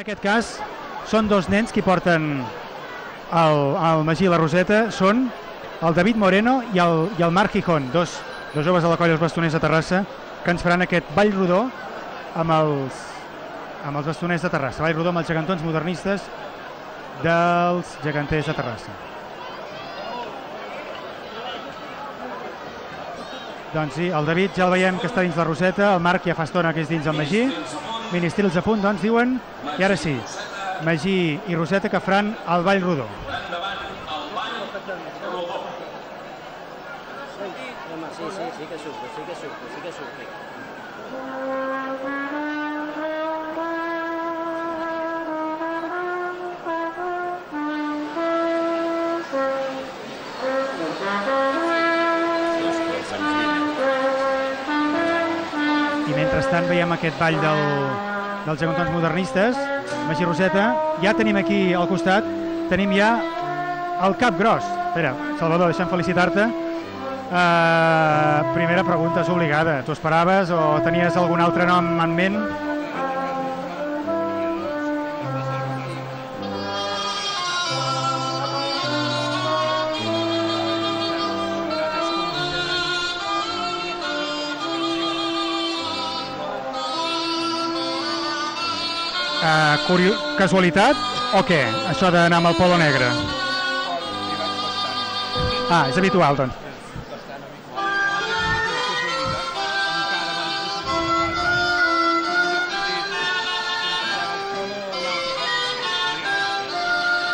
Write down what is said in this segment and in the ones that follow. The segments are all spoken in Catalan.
aquest cas són dos nens que porten el Magí i la Roseta, són el David Moreno i el Marc Gijón, dos joves de la colla dels bastoners de Terrassa, que ens faran aquest ball rodó amb els bastoners de Terrassa. Ball rodó amb els gegantons modernistes dels geganters de Terrassa. Doncs sí, el David ja el veiem que està dins la Roseta, el Marc ja fa estona que és dins el Magí. Ministrils a punt, doncs, diuen, i ara sí, Magí i Roseta que faran el ball rodó. Sí que surto. I mentrestant veiem aquest ball dels gegantons modernistes, Magí i Roseta. Ja tenim aquí al costat, tenim ja el cap gros. Espera, Salvador, deixa'm felicitar-te. Primera pregunta és obligada. T'ho esperaves o tenies algun altre nom en ment? Casualitat o què? Això d'anar amb el polo negre? És habitual, doncs.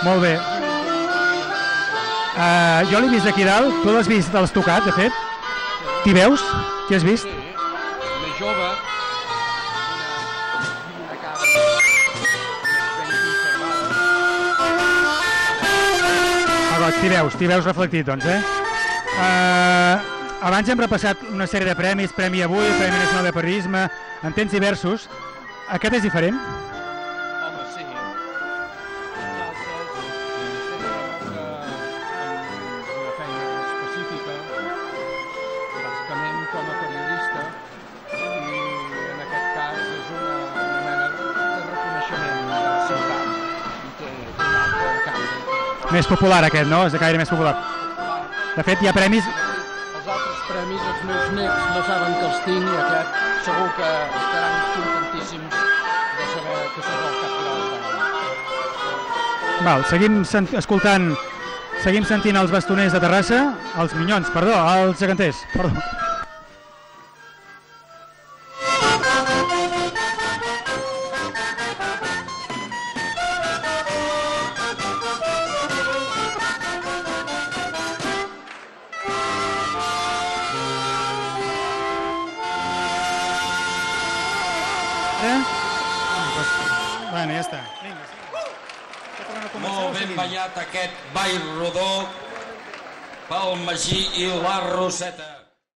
Molt bé. Jo l'he vist aquí dalt. Tu l'has vist de l'estocat, de fet? T'hi veus? T'hi has vist? Més jove. T'hi veus reflectit, doncs, Abans hem repassat una sèrie de premis, Premi Avui, Premi Nacional de Periodisme, en temps diversos. Aquest és diferent? Home, sí. Una feina específica, bàsicament com a periodista, i en aquest cas és una mena de reconeixement de la ciutat, que té un altre canvi. Més popular aquest, no? És de caire més popular. De fet, hi ha premis... Els altres premis, els meus nets no saben que els tinc, i aquest segur que estaran contentíssims de saber que sóc el caporal d'any. Val, seguim sentint els bastoners de Terrassa, els minyons, perdó, els geganters, perdó. Bueno, ja està. Molt ben ballat aquest ball rodó pel Magí i la Roseta.